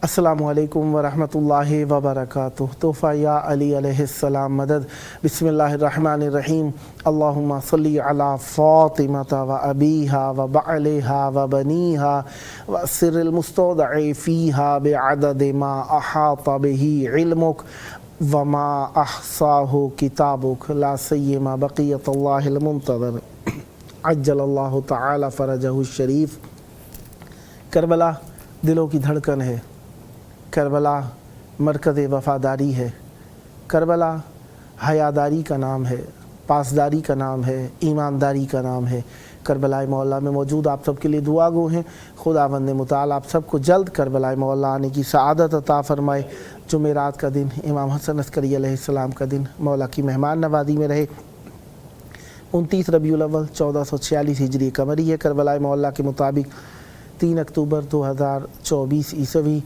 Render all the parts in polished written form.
अस्सलामुअलैकुम वरहमतुल्लाहि वबरकातुह। तोहफ़ा या अली अलैहिस्सलाम मदद। बिस्मिल्लाहिर्रहमानिर्रहीम। अल्लाहुम्मा सल्ली अला फ़ातिमता व अबीहा व बअलिहा व बनीहा व सिर्रिल मुस्तौदअ फ़ीहा बिअदद मा अहाता बिही इल्मुक व मा अहसाहु किताबुक ला सय्यमा बक़ियतुल्लाहिल मुंतज़र अज्जलल्लाहु तआला फ़रजहु शरीफ। करबला दिलों की धड़कन है, करबला मरकज़ वफ़ादारी है, करबला हयादारी का नाम है, पासदारी का नाम है, ईमानदारी का नाम है। करबला मौला में मौजूद आप सब के लिए दुआ गो हैं। खुदावंद मुताल आप सबको जल्द करबला मौला आने की सआदत अता फ़रमाए। जुमेरात का दिन इमाम हसन अस्करी अलैहिस्सलाम का दिन मौला की मेहमान नवाज़ी में रहे। 29 रबीउल अव्वल 1446 हिजरी कमरी है। करबला मौला के मुताबिक 3 अक्टूबर 2024 ईस्वी।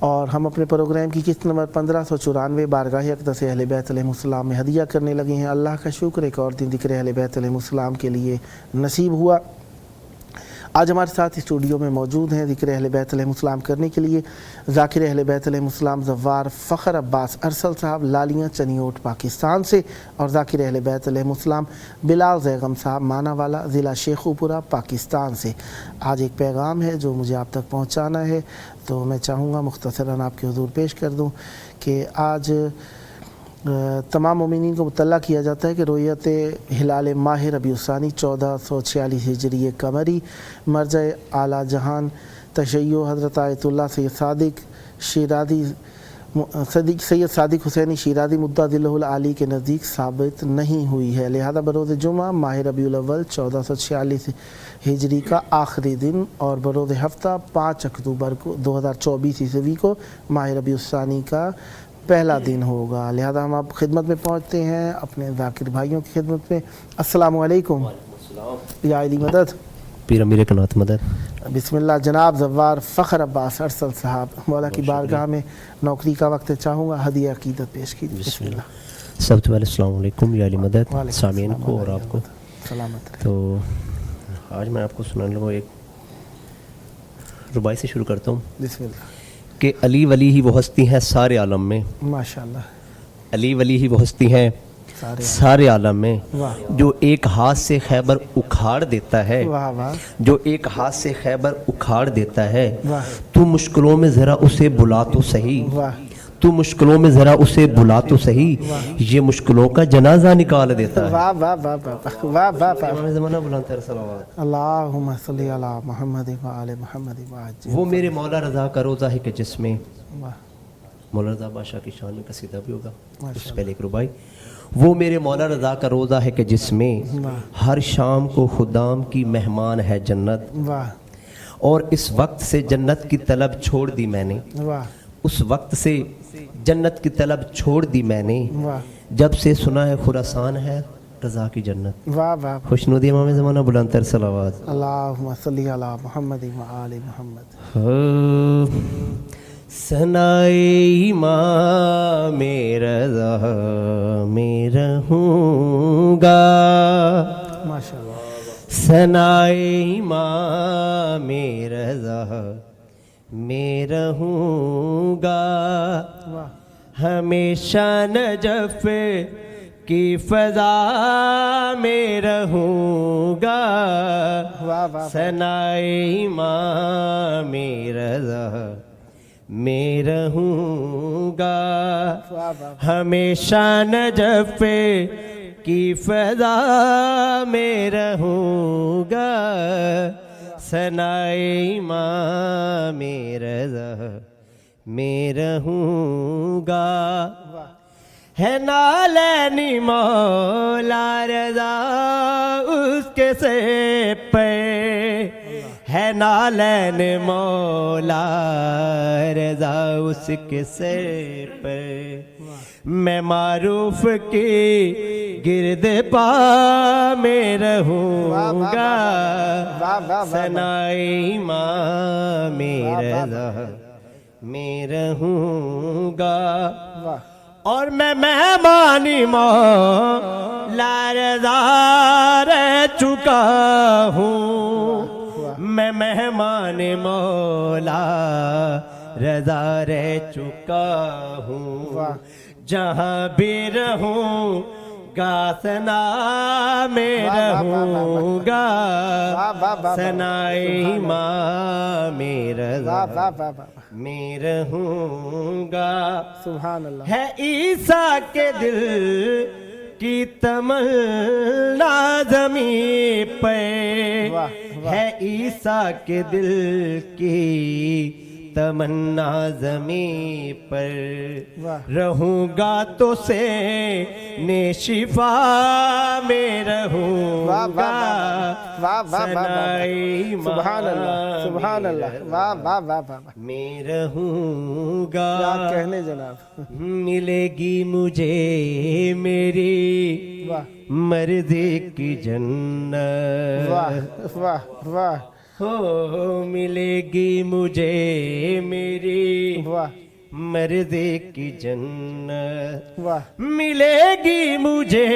और हम अपने प्रोग्राम की किस्त नंबर 1594 बारगाह अक़दस अहले बैत अलैहिमुस्सलाम में हदिया करने लगे हैं। अल्लाह का शुक्र एक और दिन ज़िक्र अहले बैत अलैहिमुस्सलाम के लिए नसीब हुआ। आज हमारे साथ स्टूडियो में मौजूद हैं ज़िक्र अहले बैत अलैहिमुस्सलाम करने के लिए ज़ाकिर अहले बैत अलैहिमुस्सलाम ज़व्वार फ़ख्र अब्बास अरसल साहब लालियाँ चनियोट पाकिस्तान से, और ज़ाकिर अहले बैत अलैहिमुस्सलाम बिलाल ज़ैगम साहब मानावाला ज़िला शेखुपुरा पाकिस्तान से। आज एक पैगाम है जो मुझे आप तक पहुँचाना है, तो मैं चाहूँगा मुख्तसरन आपके हुज़ूर पेश कर दूँ कि आज तमाम मोमिनीन को मुतल्ला किया जाता है कि रोयत हिलाल माह रबीउस्सानी 1446 हिजरी कमरी मरज़ आला जहान तशय्यो हज़रत आयतुल्लाह सैयद सादिक हुसैनी शिराज़ी मुद्दादिल्लहुल आली के नज़दीक साबित नहीं हुई है। लिहाजा बरोज़ जुमा माह रबीउल अव्वल 1446 हिजरी का आखिरी दिन और बरोज़ हफ्ता 5 अक्टूबर को 2024 ईस्वी को माह रबीउस्सानी का पहला दिन होगा। लिहाजा हम आप खिदमत में पहुँचते हैं अपने ज़ाकिर भाइयों की खिदमत में। अस्सलामु अलैकुम या अली मदद, पीर अमीर कनात मदद। बिस्मिल्लाह। जनाब ज़व्वार फ़ख्र अब्बास अरसल साहब मौला की बारगाह में नौकरी का वक्त चाहूँगा हदिया अक़ीदत पेश कीजिए। बिस्मिल्लाह। सबसे पहले अस्सलामु अलैकुम या अली मदद सामीन को और आपको सलामत। तो आज मैं आपको सुनाने लगा एक रुबाई से शुरू करता हूँ। बिस्मिल्लाह। कि अली वली ही वो हस्ती हैं सारे आलम में, माशाअल्लाह। अली वली ही वो हस्ती हैं सारे आलम में, जो एक हाथ से खैबर उखाड़ देता है, वाह वाह, जो एक हाथ से खैबर उखाड़ देता है। तू मुश्किलों में ज़रा उसे बुला तो सही, तू मुश्किलों में ज़रा उसे बुला तो सही, ये मुश्किलों का जनाजा निकाल देता है। वाह वाह वाह वाह वाह वाह। ज़माना बुलाता है सलावत। अल्लाहुम्मा सल्ली अला मुहम्मद व आले मुहम्मद व वो मेरे मौला रज़ा का रोज़ा है कि जिसमें, वाह, मौला रज़ा बादशाह की शान में कसीदा भी होगा। उससे पहले एक रुबाई। वो मेरे मौला रज़ा का रोज़ा है कि जिसमें हर शाम को खुदाम की मेहमान है जन्नत, वाह, और इस वक्त से जन्नत की तलब छोड़ दी मैंने, वाह, उस वक्त से जन्नत की तलब छोड़ दी मैंने, वाह, जब से सुना है खुरासान है रज़ा की जन्नत। वाह वाह। खुशनुदी इमाम ज़माना बुलंदतर सलावत। अल्लाहुम्मा सल्ली अला मुहम्मद व आले मुहम्मद। सनाए इमाम रज़ा में रहूँगा, माशाअल्लाह। सनाए इमाम रज़ा में रहूँगा, हमेशा नजफ़ की फ़ज़ा में रहूँगा, सनाए इमाम रज़ा में रहूँगा, हमेशा नजफ़ की फ़ज़ा में रहूँगा, सनाए इमाम रज़ा में रहूँगा। है नालैनी मौला रज़ा उसके से पे, ہے نالین مولا رضا اس کے سر پر، میں معروف کی گرد پا میں رہوں گا، ثناء امام رضا میں رہوں گا، اور میں مہمانی مولا رضا رہ چکا ہوں، میں مہمان مولا رضا رہ چکا ہوں، جہاں بھی رہوں گا ثنا میں رہوں گا، ثناء امام رضا میں رہوں گا۔ سبحان اللہ۔ ہے عیسیٰ کے دل کی تمنا زمین پہ، ہے عیسیٰ کے دل کی تمنا زمین پر، رہوں گا تو سے شفا میں رہوں گا، ثناء سبحان اللہ، سبحان اللہ، واہ واہ واہ واہ، میں رہوں گا۔ کیا کہنے جناب، ملے گی مجھے میری مرضی کی جنت، واہ واہ واہ، ہو ملے گی مجھے میری مرضی کی جنت، ملے گی مجھے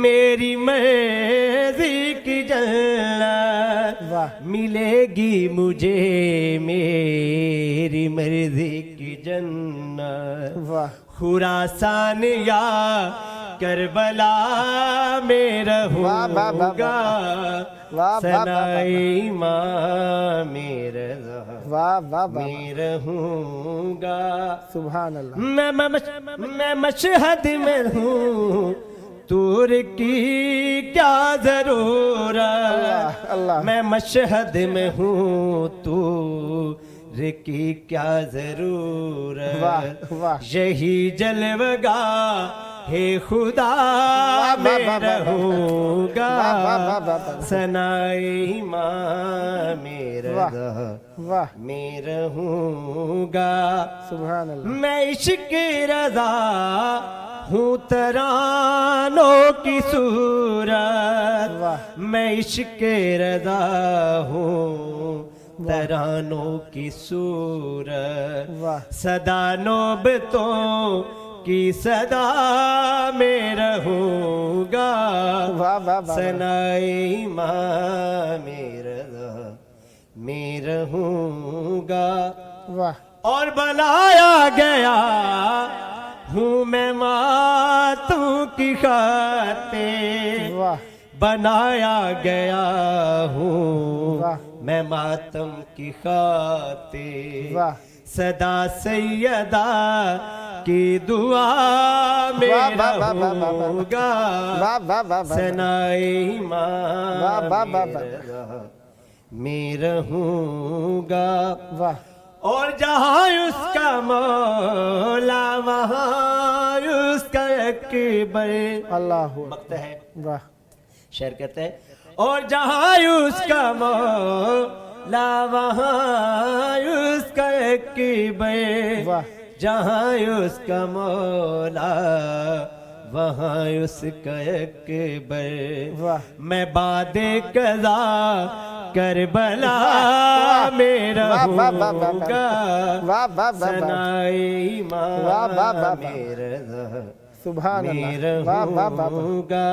میری مرضی کی جنت، ملے گی مجھے میری مرضی کی جنت، خراسان یا کربلا میں رہوں گا، ثناء امام رضا میں رہوں گا۔ سبحان اللہ۔ میں مشہد میں ہوں، طور کی کیا ضرورت، میں مشہد میں ہوں، طور کی کیا ضرورت، یہی جلوگاہ ہے خدا میں رہوں گا، ثناء امام رضا میں رہوں گا۔ سبحان اللہ۔ میں عشق رضا ہوں ترانوں کی صورت، میں عشق رضا ہوں ترانوں کی صورت، صدا نوبتوں کی صدا میں رہوں گا، ثناء امام رضا میں رہوں گا۔ اور بلایا گیا ہوں میں ماتوں کی خاطر، بنایا گیا ہوں میں ماتم کی خاطر، صدا سیدہ کی دعا میں رہوں گا، ثناء امام رضا میں رہوں گا۔ اور جہاں اس کا مولا وہاں اس کا اکبر، اللہ وقت ہے شعر کہتے ہیں، اور جہاں اس کا مولا وہاں اس کا اکبر، جہاں اس کا مولا وہاں اس کا اکبر، میں بعد قضا کربلا میں رہوں گا، ثناء امام رضا میں رہوں گا۔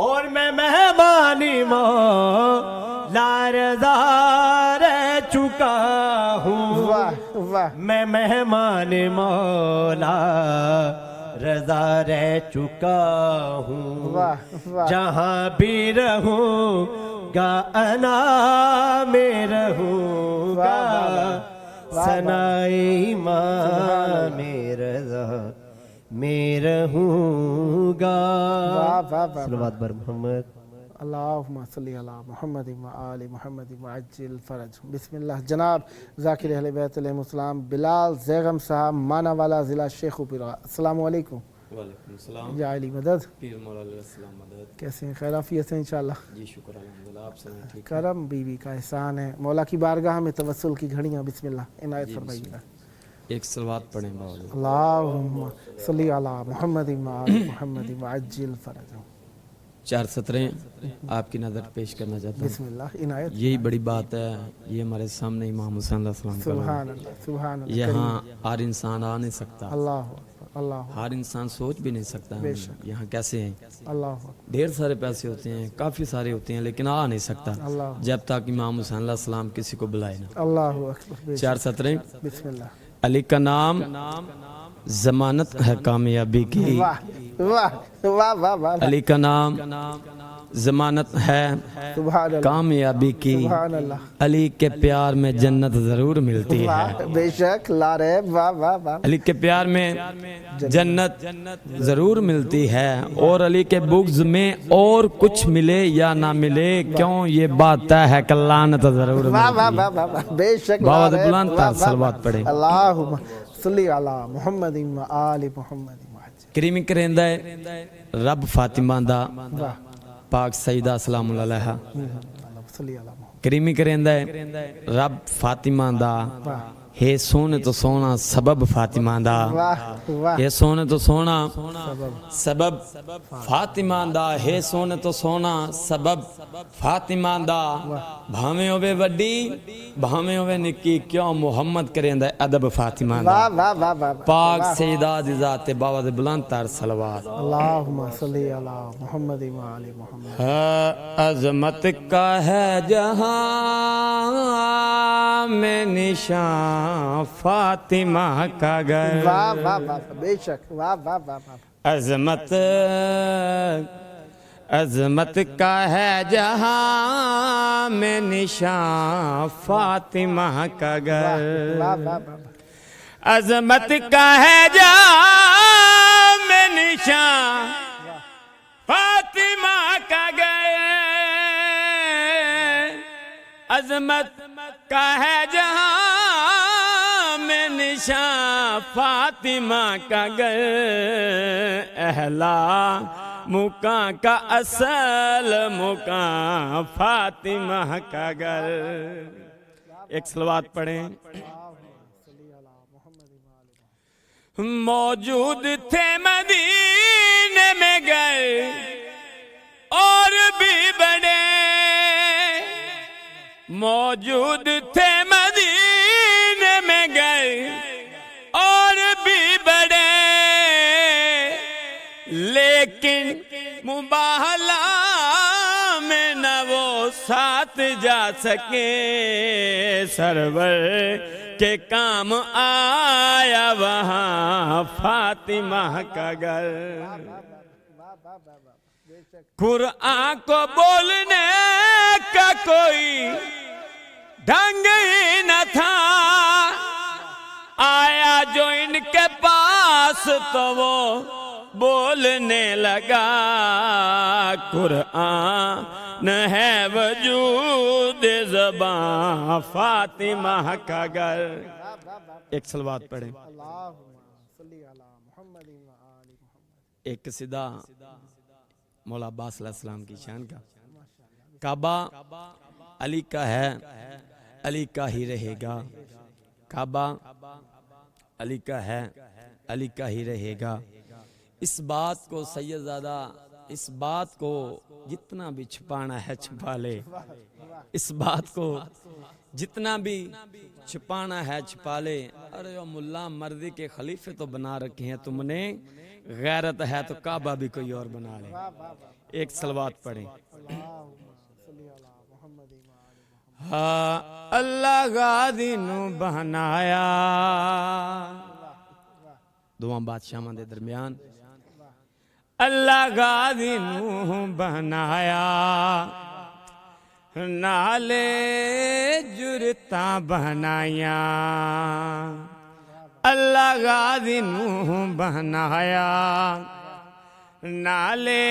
اور میں مہمانی مولا رضا رہ چکا ہوں، میں مہمان مولا رضا رہ چکا ہوں، جہاں بھی رہوں گا انا میں رہوں گا، ثناء امام رضا میں رہوں گا۔ صلوات بر محمد۔ اللہم صلی علی محمد و آل محمد وعجل فرج۔ بسم اللہ۔ جناب ذاکر اہل بیت علیہ السلام بلال زیغم صاحب مانا والا ضلع شیخوپورہ، السلام علیکم۔ وعلیکم السلام. یا علی مدد. پیر مولا علیہ السلام مدد. کیسے ہیں؟ خیر عافیت سے انشاءاللہ. جی شکر الحمدللہ. آپ سنائیں ٹھیک؟ کرم بیوی کا احسان ہے. مولا کی بارگاہ میں توسل کی گھڑیاں بسم اللہ عنایت فرمائیے گا. ایک صلوات پڑھیں باولی. اللہم صلی علی محمد و آل محمد وعجل فرجہ. 4 سطریں آپ کی نظر پیش کرنا چاہتا ہوں. بسم اللہ عنایت. یہی بڑی بات ہے. یہ ہمارے سامنے امام حسین علیہ السلام کا سبحان اللہ سبحان اللہ. یہاں ہر انسان آ نہیں سکتا. اللہ اکبر اللہ ہر انسان سوچ بھی نہیں سکتا بے ہم شک. یہاں کیسے ہیں. اللہ اکبر ڈھیر سارے پیسے ہوتے ہیں, کافی سارے ہوتے ہیں, لیکن آ نہیں سکتا اللہ جب تک امام حسین علیہ السلام کسی کو بلائے نا. اللہ اکبر. بے شک. 4 سطریں. بسم اللہ. علی کا نام ضمانت ہے کامیابی کی. واہ واہ واہ واہ واہ. علی کا نام ضمانت ہے سبحان اللہ کامیابی کی. سبحان اللہ. علی کے پیار میں جنت ضرور ملتی ہے. واہ بے شک لا رہے. واہ واہ واہ. علی کے پیار میں جنت ضرور ملتی ہے, اور علی کے بغض میں اور کچھ ملے یا نہ ملے, کیوں یہ بات طے ہے کہ لعنت ضرور واہ واہ ملتی ہے. واہ واہ واہ. بے شک لا باوت رہے. بلند تر صلوات پڑھیں. اللہم صلی علی محمد و آل محمد وعجل. کریمی کرندہ ہے رب فاطمہ دا واہ. پاک سیدہ سلام اللہ علیہ. اللہ صلی علی محمد. کریمی کرندہ ہے رب فاطمہ دا ہے سونے تو سونا سبب فاطمہ دا. واہ واہ. ہے سونے تو سونا سبب فاطمہ دا. ہے سونے تو سونا سبب فاطمہ دا. بھامے ہوئے وڈی بھامے ہوئے نکی, کیوں محمد کرندہ ادب فاطمہ دا. واہ واہ واہ واہ. پاک سیدہ دی ذات باوت بلند تر صلوات. اللہم صلی علی محمد و آل محمد. عظمت کا ہے جہاں میں نشان فاطمہ کا گھر. واہ واہ واہ. بے شک. واہ واہ واہ واہ. عظمت کا ہے جہاں میں نشان فاطمہ کا گھر. واہ واہ واہ. عظمت کا ہے جہاں میں نشان فاطمہ کا گھر. عظمت کا ہے جہاں میں نشان فاطمہ کا گھر. اہلا مکان کا اصل مکان فاطمہ کا گھر. ایک صلوات پڑھیں. موجود تھے مدینے میں گئے اور بھی بڑے. موجود تھے مدینے میں گئے اور بھی بڑے, لیکن مباہلہ میں نہ وہ ساتھ جا سکے. سرور کے کام آیا وہاں فاطمہ کا گھر. قرآن کو بولنے کا کوئی ڈھنگ ہی نہ تھا, آیا جو ان کے پاس تو وہ بولنے لگا. قرآن ہے وجود زبان فاطمہ کا گھر. ایک صلوات پڑھیں. ایک قصیدہ مولا عباس علیہ السلام کی شان کا. کعبہ علی کا ہے علی کا ہی رہے گا. کعبہ علی کا ہے علی کا ہی رہے گا. اس بات کو سیدزادہ اس بات کو جتنا بھی چھپانا ہے چھپا لے. اس بات کو جتنا بھی چھپانا ہے چھپا لے. ارے او ملا مرضی کے خلیفے تو بنا رکھے ہیں تم نے, غیرت ہے تو کعبہ بھی کوئی اور بنا لے. ایک صلوات پڑھیں. ہاں اللہ غازی نو بنایا. دعا بادشاہاں دے درمیان اللہ غازی نو بنایا. نالے جرتاں بنایا. اللہ غازی نو بنایا. نالے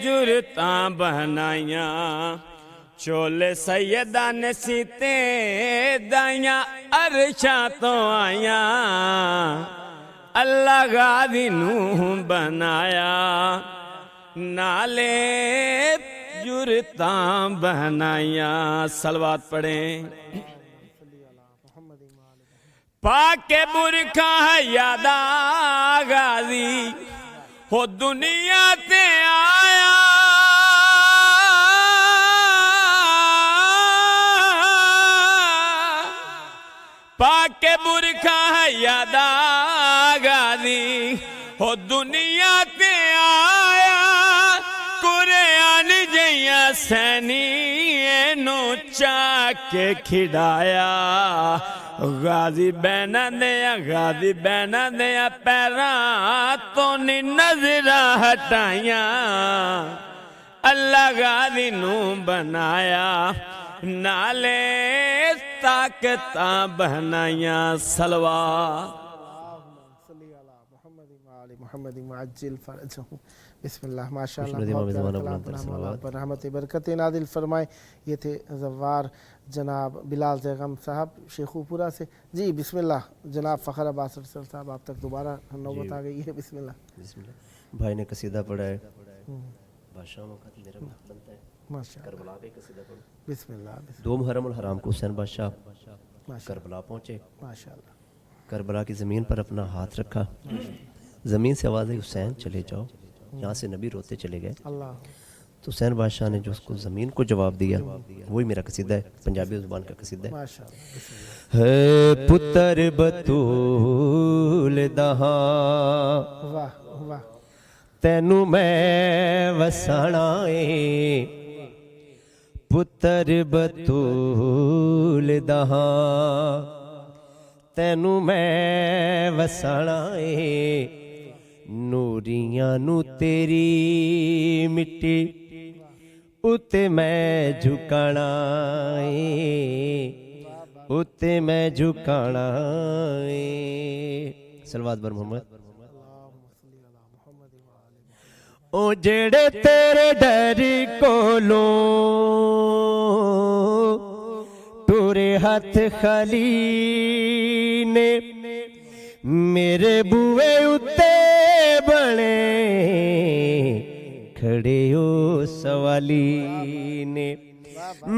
جرتاں بنایا. چولے سیدہ نے سیتے دائیاں عرشاں تو آیاں. अल्लाह गादी नू बनाया नाले जुरता बनाया। सलवात पढ़ें। पाके बुरखा है यादा गाजी हो दुनिया ते आया। पाके बुरखा है यादा गाजी हो दुनिया ते आया। कुरान जैया सैनी नो चाके खिड़ाया। गाजी बहना दे पैरा तो नी नजर हटाइया। अल्लाह गाजी नू बनाया नाले ताकता बनाया। सलवा मोहम्मद मुअज्जिल फरजहू। बिस्मिल्लाह माशाअल्लाह रहमत बरकत नादिल फरमाए। ये थे ज़व्वार जनाब बिलाल ज़ैगम साहब शेखुपुरा से। जी बिस्मिल्लाह जनाब फ़खर अब्बास साहब आप तक दोबारा नौबत आ गई है। बिस्मिल्लाह। भाई ने कसीदा पढ़ा है, बादशाहों का मेरा बनता है। माशाअल्लाह। करबला पे कसीदा पढ़ो। बिस्मिल्लाह। 2 मुहर्रम उल हराम को हुसैन बादशाह करबला पहुँचे। माशाअल्लाह। करबला की ज़मीन पर अपना हाथ रखा। ज़मीन से आवाज़ आई हुसैन चले जाओ। यहाँ से नबी रोते चले गए। अल्लाह। तो हुसैन बादशाह ने जो उसको ज़मीन को जवाब दिया वही मेरा कसीदा है, पंजाबी ज़ुबान का कसीदा है। माशाअल्लाह। है पुत्र बतूल दहा वाह वाह। तैनू मैं वसाना है। पुत्र बतूल दहा तैनू मैं वसाना है। नूरियां नू तेरी मिट्टी उते मैं झुकाना है। उते मैं झुकाना है। सलवात बर मोहम्मद। ओ जेड़े तेरे डरी कोलों टुरे हाथ खाली ने मेरे बुए उत्ते बने खड़े हो सवाली ने।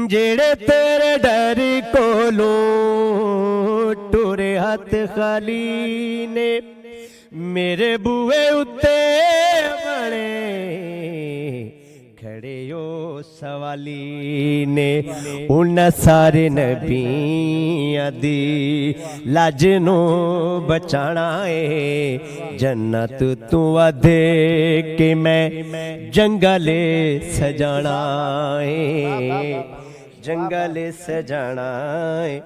जेड़े तेरे डर कोलों टुरे हाथ खाली ने मेरे बुए उत्ते बने खड़े हो सवाली ने। उन सारे नबियां दी लाज नू बचाना है। जन्नत तू वादे कि मैं जंगले सजाना है। जंगले सजाना है।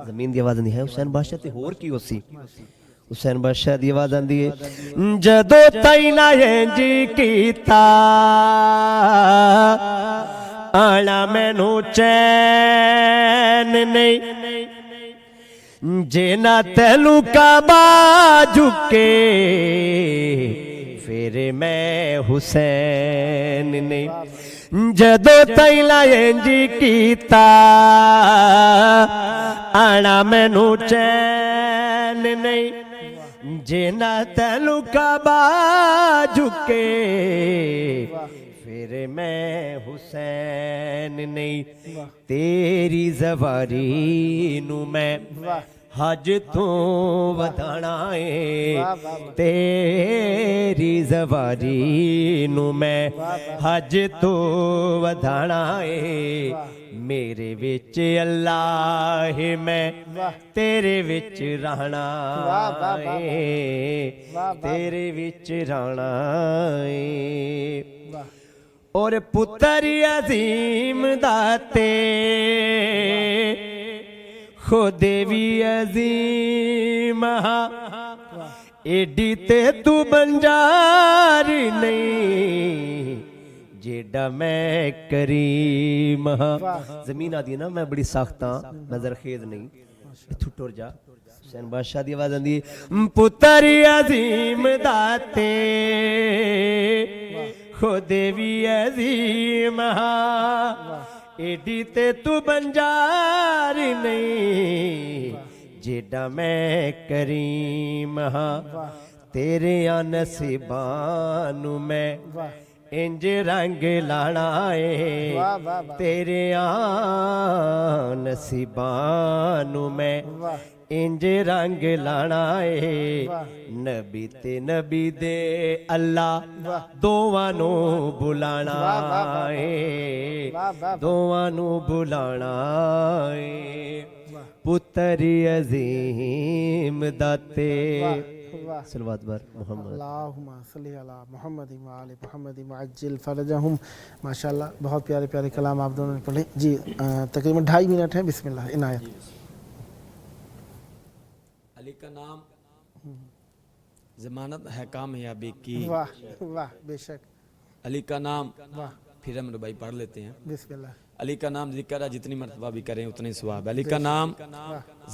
जमीन दी आवाज़ नहीं है हुसैन बादशाह ते होर की होसी। हुसैन बादशाह दी आवाज़ आंदी है जदो ताई ना इंज कीता आना मैनू चैन नहीं। जे ना तैनू काबा झुके फिर मैं हुसैन नहीं। जदो ताई ना इंज कीता आना मैनू चैन नहीं। जे ना तैनू काबा झुके फिर मैं हुसैन नहीं। तेरी ज़वारी नू मैं हज तो वधाना है। तेरी ज़वारी नू मैं हज तो वधाना है। मेरे विच अल्लाह मैं तेरे विच रहना है। तेरे विच रहना है। और पुत्र अजीम दाते खुदे भी अजीम एडी ते तू बंजारी नहीं जेड़ा मैं करीम हाँ। जमीन आदि ना मैं बड़ी सख्त हाँ नजर खेद नहीं इथू टुर जा। हुसैन बादशाह दी आवाज आंदी पुत्र अजीम दाते खुदे भी अजीम हाँ एडी ते तू बंजार नहीं जेड़ा मैं करीम हाँ तेरे नसीबानू मैं इंज रंग लाना है तेरे नसीबानू मैं इंज रंग लाना है नबी ते नबी दे अल्लाह दोवां नू बुलाना है दोवां नू बुलाना है पुत्री अजीम दाते सलवात बर मोहम्मद अल्लाहुम्मा सल्ली अला मुहम्मद व आले मुहम्मद मुअज्जिल फरजहुम। माशाअल्लाह बहुत प्यारे प्यारे कलाम आप दोनों ने पढ़े जी। तकरीबन 2.5 मिनट है, बिस्मिल्लाह इनायत। अली का नाम जमानत है कामयाबी की। वाह वाह बेशक। अली का नाम वाह फिर हम भाई पढ़ लेते हैं। बिस्मिल्लाह। अली का नाम जिक्र है जितनी मर्तबा भी करें उतनी सवाब। अली का नाम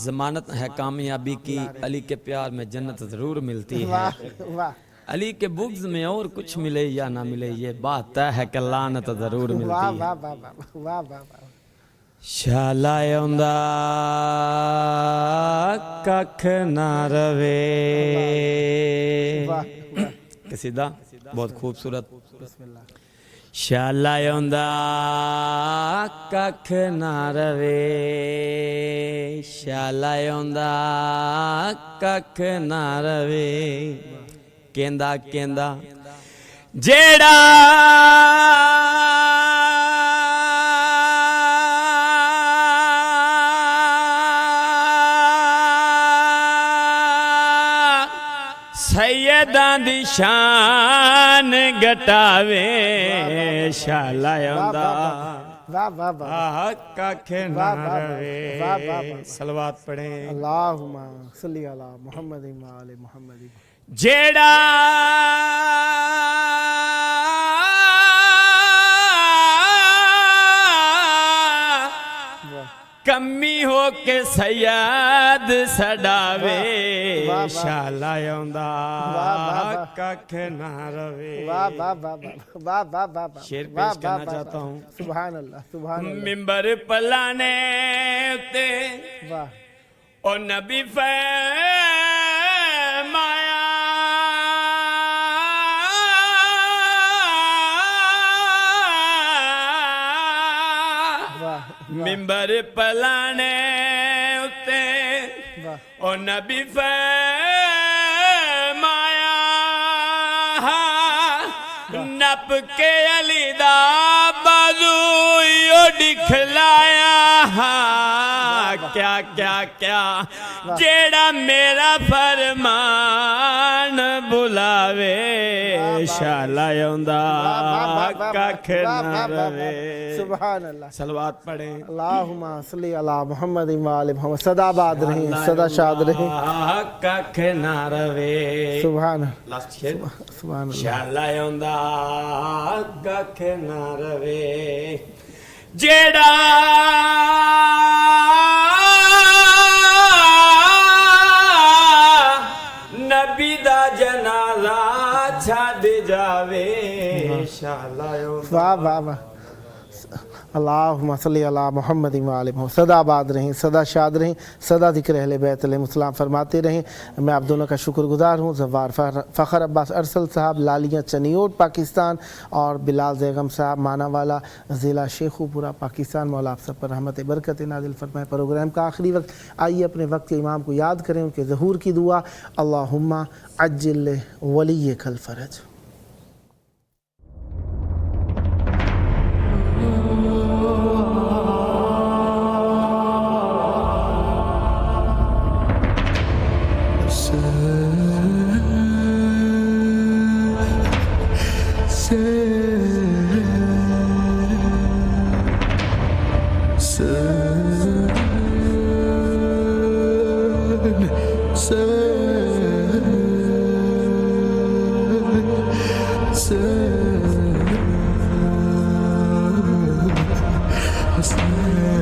जमानत है कामयाबी की, अली के प्यार में जन्नत जरूर मिलती है। वाह वाह अली के बुग़्ज़ में और कुछ मिले या ना मिले ये बात तय है कि लानत जरूर मिलती वाह है। वाह वाह वाह वाह वाह। शाला आउंदा कख ना रवे। वाह वाह कसीदा बहुत खूबसूरत। बिस्मिल्लाह। शाला आउंदा कख ना रवे, शाला आउंदा कख ना रवे, केंदा केंदा जेड़ा सैयदां दी शान घटावे। शाला आउंदा वाह वाह वाह। कख ना रवे। सलवात पढ़े। अल्लाहुम्मा सल्ली अला मुहम्मद व आले मुहम्मद। जेड़ा कमी हो के सैयद सडावे। शाला आउंदा कख ना रवे। वाह वाह वाह वाह वाह वाह वाह। शेर पेश करना चाहता हूँ। सुभान अल्लाह सुभान अल्लाह। मिंबर पलाने उते वाह ओ नबी फरमाया मिंबर पलाने उते ओ नबी फरमाया नप के अली दा बाजू यो दिखलाया। क्या क्या क्या जेड़ा मेरा फरमान बुलावे। शाला आउंदा कख ना रवे। सुभान अल्लाह। सलवात पढ़े। अल्लाहुम्मा सल्ली अला मुहम्मद व आले मुहम्मद। सदाबाद रहें, सदा शाद रहें। कख ना रवे। सुभान लास्ट शेर। सुभान अल्लाह। शाला आउंदा कख ना रवे, जेड़ा नबी दा जनाजा छड़ जावे। शाला आउंदा। वाह वाह वाह। अल्लाहुम्मा सल्ली अला मुहम्मद व आले मुहम्मद। सदा आबाद रहें, सदा शाद रहें, सदा ज़िक्र अहले बैत अलैहिस्सलाम फरमाते रहें। मैं आप दोनों का शुक्रगुजार हूँ। ज़फ़ार फ़खर अब्बास अरसल साहब लालिया चनियोट पाकिस्तान और बिलाल ज़ैगम साहब मानावाला ज़िला शेखुपुरा पाकिस्तान। मौला आप सब पर रहमत बरकत नाज़िल फरमाए। प्रोग्राम का आखिरी वक्त, आइए अपने वक्त के इमाम को याद करें, उनके ज़हूर की दुआ। अल्लाहुम्मा अज्जिल वलिय्यकल फ़रज। Hassan